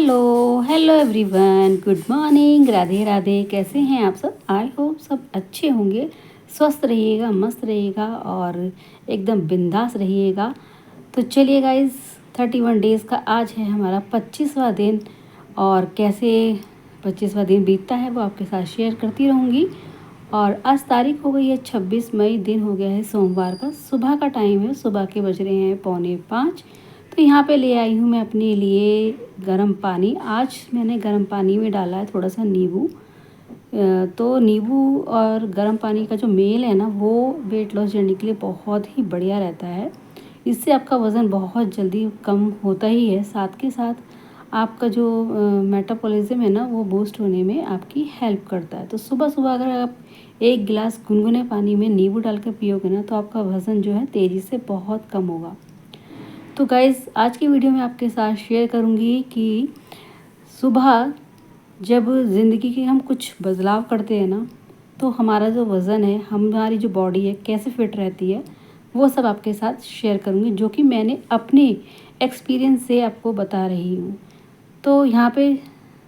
Hello everyone, good morning, Radhe Radhe. कैसे हैं आप सब? आई होप सब अच्छे होंगे, स्वस्थ रहिएगा, मस्त रहिएगा और एकदम बिंदास रहिएगा। तो चलिए गाइस, 31 डेज़ का आज है हमारा 25वां दिन और कैसे 25वां दिन बीतता है वो आपके साथ शेयर करती रहूँगी। और आज तारीख हो गई है 26 मई, दिन हो गया है सोमवार का, सुबह का टाइम है, सुबह के बज रहे हैं 4:45। तो यहाँ पे ले आई हूँ मैं अपने लिए गर्म पानी। आज मैंने गर्म पानी में डाला है थोड़ा सा नींबू। तो नींबू और गर्म पानी का जो मेल है ना, वो वेट लॉस जर्नी के लिए बहुत ही बढ़िया रहता है। इससे आपका वज़न बहुत जल्दी कम होता ही है, साथ के साथ आपका जो मेटाबॉलिज्म है ना, वो बूस्ट होने में आपकी हेल्प करता है। तो सुबह सुबह अगर आप एक गिलास गुनगुने पानी में नींबू डाल कर पियोगे ना, तो आपका वज़न जो है तेज़ी से बहुत कम होगा। तो गाइज़, आज की वीडियो में आपके साथ शेयर करूँगी कि सुबह जब ज़िंदगी के हम कुछ बदलाव करते हैं ना, तो हमारा जो वज़न है, हमारी जो बॉडी है, कैसे फिट रहती है, वो सब आपके साथ शेयर करूँगी, जो कि मैंने अपने एक्सपीरियंस से आपको बता रही हूँ। तो यहाँ पे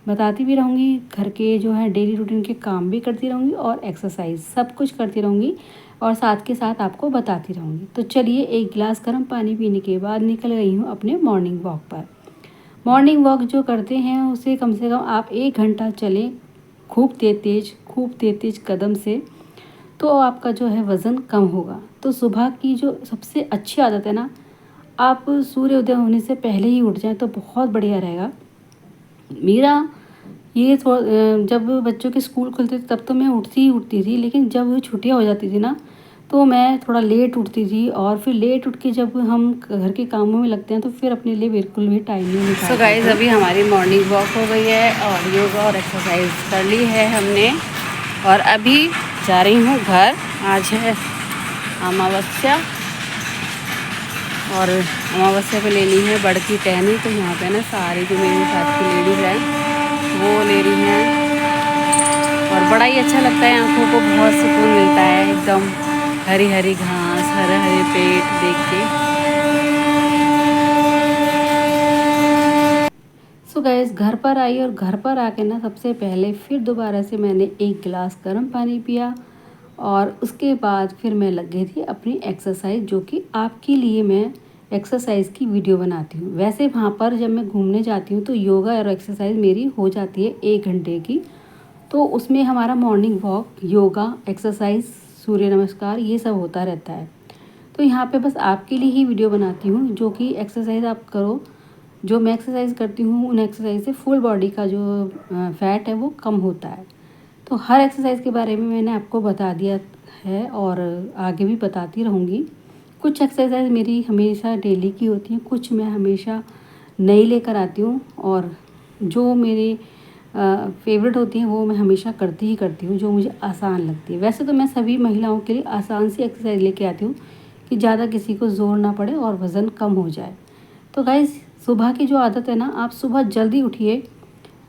बताती भी रहूँगी, घर के जो है डेली रूटीन के काम भी करती रहूँगी और एक्सरसाइज सब कुछ करती रहूँगी और साथ के साथ आपको बताती रहूँगी। तो चलिए, एक गिलास गर्म पानी पीने के बाद निकल गई हूँ अपने मॉर्निंग वॉक पर। मॉर्निंग वॉक जो करते हैं उसे कम से कम आप 1 घंटा चलें, खूब तेज़ कदम से, तो आपका जो है वज़न कम होगा। तो सुबह की जो सबसे अच्छी आदत है ना, आप सूर्योदय होने से पहले ही उठ जाएँ तो बहुत बढ़िया रहेगा। मेरा ये जब बच्चों के स्कूल खुलते थे तब तो मैं उठती थी, लेकिन जब छुट्टियां हो जाती थी ना, तो मैं थोड़ा लेट उठती थी और फिर लेट उठ के जब हम घर के कामों में लगते हैं तो फिर अपने लिए बिल्कुल भी टाइम नहीं निकाल पाते। सो गाइस, अभी हमारी मॉर्निंग वॉक हो गई है और योगा और एक्सरसाइज कर ली है हमने और अभी जा रही हूँ घर। आज है अमावस्या और अमावस्या पे लेनी है बड़ की टहनी। तो यहाँ पे ना सारी जो मेरे साथ की लेडीज़ हैं वो ले रही हैं और बड़ा ही अच्छा लगता है, आंखों को बहुत सुकून मिलता है, एकदम हरी हरी घास, हरे हरे पेड़ देख के। सो गाइस, घर पर आई और घर पर आके ना सबसे पहले फिर दोबारा से मैंने एक गिलास गर्म पानी पिया और उसके बाद फिर मैं लग गई थी अपनी एक्सरसाइज, जो कि आपके लिए मैं एक्सरसाइज की वीडियो बनाती हूँ। वैसे वहाँ पर जब मैं घूमने जाती हूँ तो योगा और एक्सरसाइज मेरी हो जाती है 1 घंटे की। तो उसमें हमारा मॉर्निंग वॉक, योगा, एक्सरसाइज, सूर्य नमस्कार, ये सब होता रहता है। तो यहाँ पे बस आपके लिए ही वीडियो बनाती हूँ, जो कि एक्सरसाइज आप करो। जो मैं एक्सरसाइज करती हूँ उन एक्सरसाइज से फुल बॉडी का जो फैट है वो कम होता है। तो हर एक्सरसाइज के बारे में मैंने आपको बता दिया है और आगे भी बताती रहूँगी। कुछ एक्सरसाइज मेरी हमेशा डेली की होती हैं, कुछ मैं हमेशा नई लेकर आती हूँ और जो मेरी फेवरेट होती हैं वो मैं हमेशा करती हूँ, जो मुझे आसान लगती है। वैसे तो मैं सभी महिलाओं के लिए आसान सी एक्सरसाइज लेके आती हूँ कि ज़्यादा किसी को ज़ोर ना पड़े और वज़न कम हो जाए। तो गाइस, सुबह की जो आदत है ना, आप सुबह जल्दी उठिए,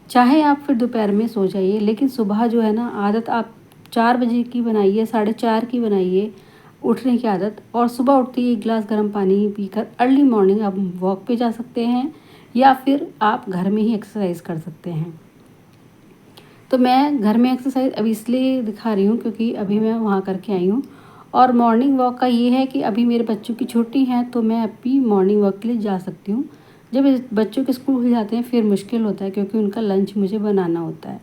चाहे आप फिर दोपहर में सो जाइए, लेकिन सुबह जो है ना आदत आप 4 बजे की बनाइए, 4:30 की बनाइए उठने की आदत। और सुबह उठते ही 1 गिलास गर्म पानी पीकर अर्ली मॉर्निंग आप वॉक पे जा सकते हैं या फिर आप घर में ही एक्सरसाइज कर सकते हैं। तो मैं घर में एक्सरसाइज अभी इसलिए दिखा रही हूँ क्योंकि अभी मैं वहाँ करके आई हूँ। और मॉर्निंग वॉक का ये है कि अभी मेरे बच्चों की छुट्टी है तो मैं अभी मॉर्निंग वॉक के लिए जा सकती हूँ। जब बच्चों के स्कूल खुल जाते हैं फिर मुश्किल होता है, क्योंकि उनका लंच मुझे बनाना होता है।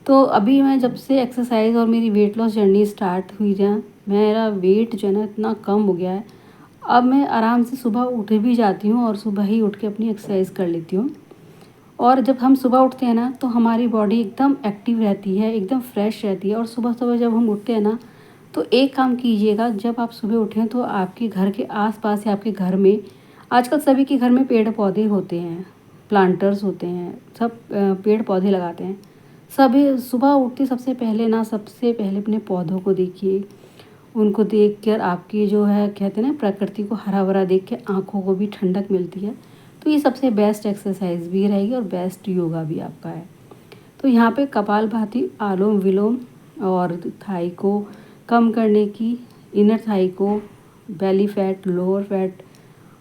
तो अभी मैं जब से एक्सरसाइज और मेरी वेट लॉस जर्नी स्टार्ट हुई है, मेरा वेट जो है ना इतना कम हो गया है, अब मैं आराम से सुबह उठ भी जाती हूँ और सुबह ही उठ के अपनी एक्सरसाइज कर लेती हूँ। और जब हम सुबह उठते हैं ना तो हमारी बॉडी एकदम एक्टिव रहती है, एकदम फ्रेश रहती है। और सुबह सुबह जब हम उठते हैं ना, तो एक काम कीजिएगा, जब आप सुबह उठें तो आपके घर के आसपास या आपके घर में, आजकल सभी के घर में पेड़ पौधे होते हैं, प्लांटर्स होते हैं, सब पेड़ पौधे लगाते हैं। सभी सुबह उठते सबसे पहले ना, सबसे पहले अपने पौधों को देखिए, उनको देख कर आपकी जो है कहते हैं ना, प्रकृति को हरा भरा देख के आँखों को भी ठंडक मिलती है। तो ये सबसे बेस्ट एक्सरसाइज भी रहेगी और बेस्ट योगा भी आपका है। तो यहाँ पे कपालभाति, आलोम विलोम और थाई को कम करने की, इनर थाई को, बेली फैट, लोअर फैट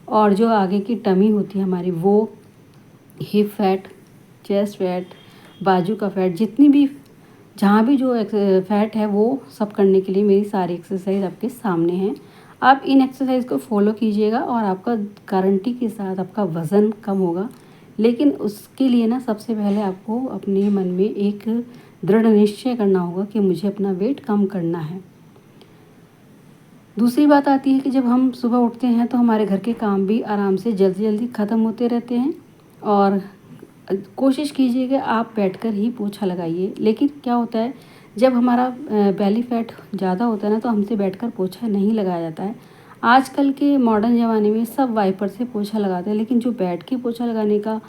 और जो आगे की टमी होती है हमारी वो, हिप फैट, चेस्ट फैट, बाजू का फैट, जितनी भी जहाँ भी जो फैट है वो सब करने के लिए मेरी सारी एक्सरसाइज आपके सामने हैं। आप इन एक्सरसाइज को फॉलो कीजिएगा और आपका गारंटी के साथ आपका वज़न कम होगा। लेकिन उसके लिए ना सबसे पहले आपको अपने मन में एक दृढ़ निश्चय करना होगा कि मुझे अपना वेट कम करना है। दूसरी बात आती है कि जब हम सुबह उठते हैं तो हमारे घर के काम भी आराम से जल्दी जल्दी ख़त्म होते रहते हैं और कोशिश कीजिए कि आप बैठकर ही पोछा लगाइए। लेकिन क्या होता है, जब हमारा बेली फैट ज़्यादा होता है ना, तो हमसे बैठकर पोछा नहीं लगाया जाता है। आजकल के मॉडर्न ज़माने में सब वाइपर से पोछा लगाते हैं, लेकिन जो बैठ के पोछा लगाने का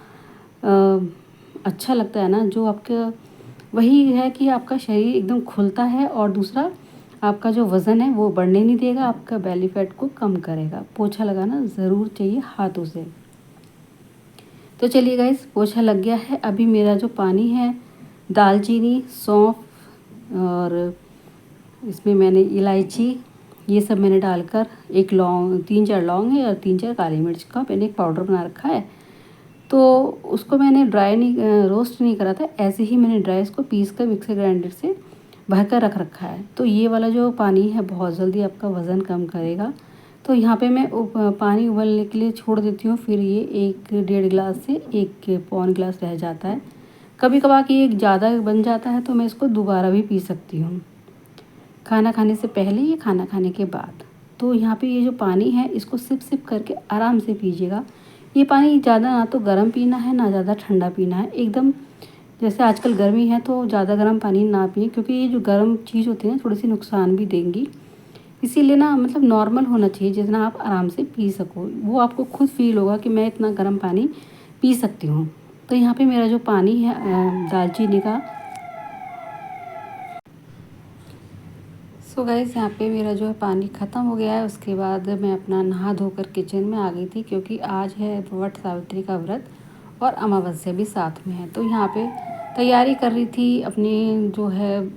अच्छा लगता है ना, जो आपका वही है कि आपका शरीर एकदम खुलता है और दूसरा आपका जो वज़न है वो बढ़ने नहीं देगा, आपका बेली फैट को कम करेगा। पोछा लगाना ज़रूर चाहिए हाथों से। तो चलिए गाइस, पोछा लग गया है। अभी मेरा जो पानी है, दालचीनी, सौंफ और इसमें मैंने इलायची, ये सब मैंने डालकर, एक लौंग, 3-4 लौंग है और 3-4 काली मिर्च का मैंने एक पाउडर बना रखा है। तो उसको मैंने ड्राई नहीं, रोस्ट नहीं करा था, ऐसे ही मैंने ड्राई इसको पीस कर मिक्सर ग्राइंडर से भर कर रख रखा है। तो ये वाला जो पानी है बहुत जल्दी आपका वज़न कम करेगा। तो यहाँ पे मैं पानी उबलने के लिए छोड़ देती हूँ। फिर ये 1-1.5 गिलास से 1 पौन गिलास रह जाता है। कभी कभार कि एक ज़्यादा बन जाता है तो मैं इसको दोबारा भी पी सकती हूँ, खाना खाने से पहले या खाना खाने के बाद। तो यहाँ पे ये जो पानी है इसको सिप सिप करके आराम से पीजिएगा। ये पानी ज़्यादा ना तो गर्म पीना है ना ज़्यादा ठंडा पीना है, एकदम जैसे आजकल गर्मी है तो ज़्यादा गर्म पानी ना पिए, क्योंकि ये जो गर्म चीज़ होती है ना थोड़ी सी नुकसान भी देंगी। इसीलिए ना मतलब नॉर्मल होना चाहिए, जितना आप आराम से पी सको। वो आपको खुद फील होगा कि मैं इतना गर्म पानी पी सकती हूँ। तो यहाँ पे मेरा जो पानी है दालचीनी का, सो गाइस यहाँ पे मेरा जो है पानी ख़त्म हो गया है। उसके बाद मैं अपना नहा धोकर किचन में आ गई थी, क्योंकि आज है वट सावित्री का व्रत और अमावस्या भी साथ में है। तो यहाँ पे तैयारी कर रही थी अपनी जो है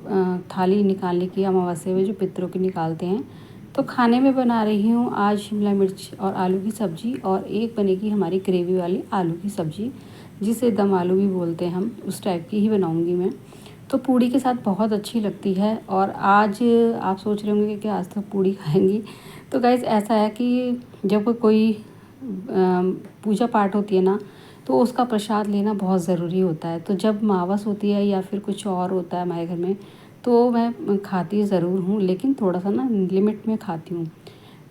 थाली निकालने की, अमावस्या में जो पितरों की निकालते हैं। तो खाने में बना रही हूँ आज शिमला मिर्च और आलू की सब्ज़ी, और एक बनेगी हमारी ग्रेवी वाली आलू की सब्ज़ी, जिसे दम आलू भी बोलते हैं हम, उस टाइप की ही बनाऊँगी मैं। तो पूड़ी के साथ बहुत अच्छी लगती है। और आज आप सोच रहे होंगे कि आज तो पूड़ी खाएंगी। तो गाइज़ ऐसा है कि जब कोई पूजा पाठ होती है ना, तो उसका प्रसाद लेना बहुत ज़रूरी होता है। तो जब मावस होती है या फिर कुछ और होता है हमारे घर में, तो मैं खाती ज़रूर हूँ, लेकिन थोड़ा सा ना लिमिट में खाती हूँ।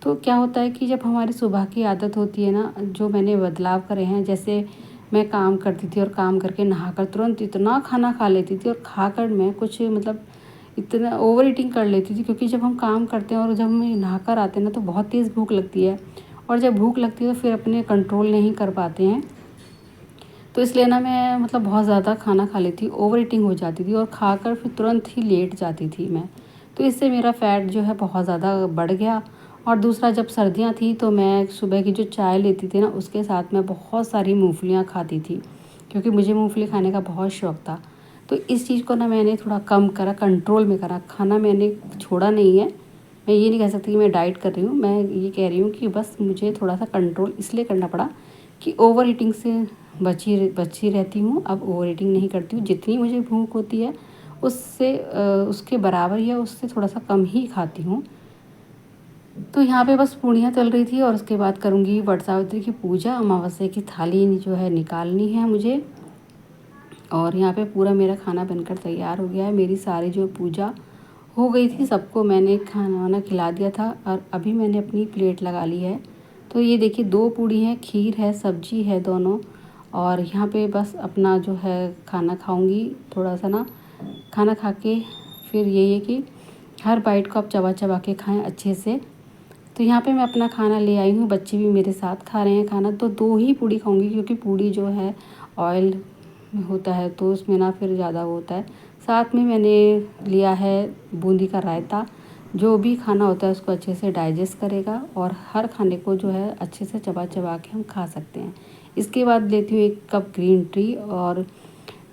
तो क्या होता है कि जब हमारी सुबह की आदत होती है ना, जो मैंने बदलाव करे हैं, जैसे मैं काम करती थी और काम करके नहाकर तुरंत इतना खाना खा लेती थी, और खाकर मैं कुछ मतलब इतना ओवर ईटिंग कर लेती थी, क्योंकि जब हम काम करते हैं और जब हम नहाकर आते हैं ना, तो बहुत तेज़ भूख लगती है, और जब भूख लगती है तो फिर अपने कंट्रोल नहीं कर पाते हैं। तो इसलिए ना मैं मतलब बहुत ज़्यादा खाना खा लेती, ओवर ईटिंग हो जाती थी, और खाकर फिर तुरंत ही लेट जाती थी मैं। तो इससे मेरा फ़ैट जो है बहुत ज़्यादा बढ़ गया। और दूसरा, जब सर्दियाँ थी तो मैं सुबह की जो चाय लेती थी ना, उसके साथ मैं बहुत सारी मूँगफलियाँ खाती थी, क्योंकि मुझे मूँगफली खाने का बहुत शौक़ था। तो इस चीज़ को ना मैंने थोड़ा कम करा, कंट्रोल में करा। खाना मैंने छोड़ा नहीं है, मैं ये नहीं कह सकती कि मैं डाइट कर रही हूँ, मैं ये कह रही हूँ कि बस मुझे थोड़ा सा कंट्रोल इसलिए करना पड़ा कि ओवर ईटिंग से बची रहती हूँ। अब ओवर ईटिंग नहीं करती हूँ, जितनी मुझे भूख होती है उससे उसके बराबर या उससे थोड़ा सा कम ही खाती हूँ। तो यहाँ पे बस पूड़ियाँ तल रही थी, और उसके बाद करूँगी वट सावित्री की पूजा। अमावस्या की थाली जो है निकालनी है मुझे। और यहाँ पे पूरा मेरा खाना बनकर तैयार हो गया है। मेरी सारी जो पूजा हो गई थी, सबको मैंने खाना वाना खिला दिया था, और अभी मैंने अपनी प्लेट लगा ली है। तो ये देखिए 2 पूड़ी हैं, खीर है, सब्जी है दोनों। और यहाँ पे बस अपना जो है खाना खाऊंगी थोड़ा सा ना। खाना खा के फिर यही है कि हर बाइट को आप चबा चबा के खाएं अच्छे से। तो यहाँ पे मैं अपना खाना ले आई हूँ, बच्चे भी मेरे साथ खा रहे हैं खाना। तो 2 ही पूड़ी खाऊंगी, क्योंकि पूड़ी जो है ऑयल होता है तो उसमें ना फिर ज़्यादा होता है। साथ में मैंने लिया है बूंदी का रायता। जो भी खाना होता है उसको अच्छे से डाइजेस्ट करेगा, और हर खाने को जो है अच्छे से चबा चबा के हम खा सकते हैं। इसके बाद लेती हूँ 1 कप ग्रीन टी, और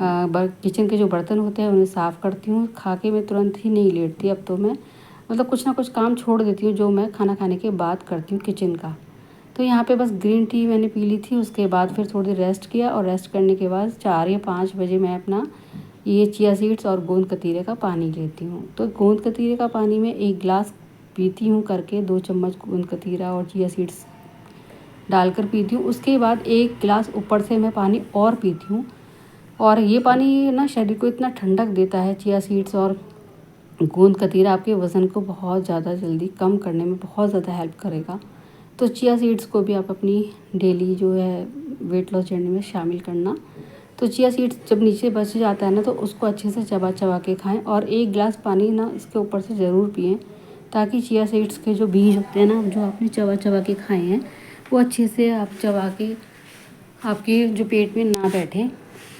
किचन के जो बर्तन होते हैं उन्हें साफ़ करती हूँ। खा के मैं तुरंत ही नहीं लेटती, अब तो मैं मतलब कुछ ना कुछ काम छोड़ देती हूँ जो मैं खाना खाने के बाद करती हूँ किचन का। तो यहाँ पे बस ग्रीन टी मैंने पी ली थी। उसके बाद फिर थोड़ी देर रेस्ट किया और रेस्ट करने के बाद 4 या 5 बजे मैं अपना ये चिया सीड्स और गोंद कतीरे का पानी लेती हूँ। तो गोंद कतीरे का पानी में 1 गिलास पीती हूँ करके, 2 चम्मच गोंद कतीरा और चिया सीड्स डालकर पीती हूँ। उसके बाद 1 गिलास ऊपर से मैं पानी और पीती हूँ। और ये पानी ना शरीर को इतना ठंडक देता है, चिया सीड्स और गोंद कतीरा आपके वज़न को बहुत ज़्यादा जल्दी कम करने में बहुत ज़्यादा हेल्प करेगा। तो चिया सीड्स को भी आप अपनी डेली जो है वेट लॉस जर्नी में शामिल करना। तो चिया सीड्स जब नीचे बच जाता है ना, तो उसको अच्छे से चबा चबा के खाएं और 1 गिलास पानी ना इसके ऊपर से ज़रूर पिएं, ताकि चिया सीड्स के जो बीज होते हैं ना, जो आपने चबा चबा के खाए हैं, वो अच्छे से आप चबा के आपके जो पेट में ना बैठे।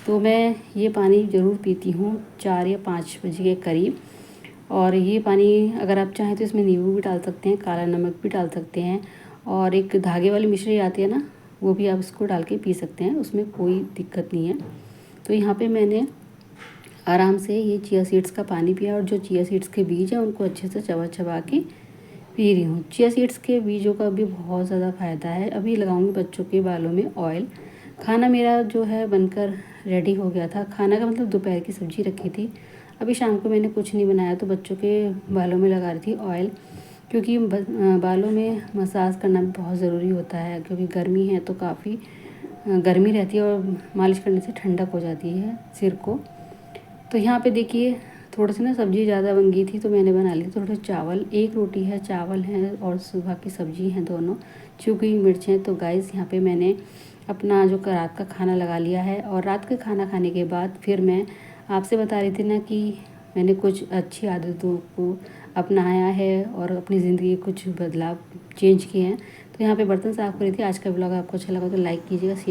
तो मैं ये पानी ज़रूर पीती हूँ 4 या 5 बजे के करीब। और ये पानी अगर आप चाहें तो इसमें नींबू भी डाल सकते हैं, काला नमक भी डाल सकते हैं, और एक धागे वाली मिश्री आती है ना, वो भी आप इसको डाल के पी सकते हैं, उसमें कोई दिक्कत नहीं है। तो यहाँ पे मैंने आराम से ये चिया सीड्स का पानी पिया और जो चिया सीड्स के बीज हैं उनको अच्छे से चबा चबा के पी रही हूँ। चिया सीड्स के बीजों का भी बहुत ज़्यादा फ़ायदा है। अभी लगाऊंगी बच्चों के बालों में ऑयल। खाना मेरा जो है बनकर रेडी हो गया था। खाना का मतलब दोपहर की सब्ज़ी रखी थी। अभी शाम को मैंने कुछ नहीं बनाया, तो बच्चों के बालों में लगा रही थी ऑयल, क्योंकि बालों में मसाज करना भी बहुत ज़रूरी होता है, क्योंकि गर्मी है तो काफ़ी गर्मी रहती है और मालिश करने से ठंडक हो जाती है सिर को। तो यहाँ पे देखिए थोड़ी सी ना सब्ज़ी ज़्यादा बन गई थी, तो मैंने बना ली थोड़े चावल। 1 रोटी है, चावल है और सुबह की सब्ज़ी हैं दोनों, चुकी हुई मिर्चें। तो गाइस यहाँ पे मैंने अपना जो रात का खाना लगा लिया है। और रात का खाना खाने के बाद फिर मैं आपसे बता रही थी ना कि मैंने कुछ अच्छी आदतों को अपनाया है और अपनी ज़िंदगी कुछ बदलाव चेंज किए हैं। तो यहाँ पे बर्तन साफ़ कर रही थी। आज का ब्लॉग आपको अच्छा लगा तो लाइक कीजिएगा, शेयर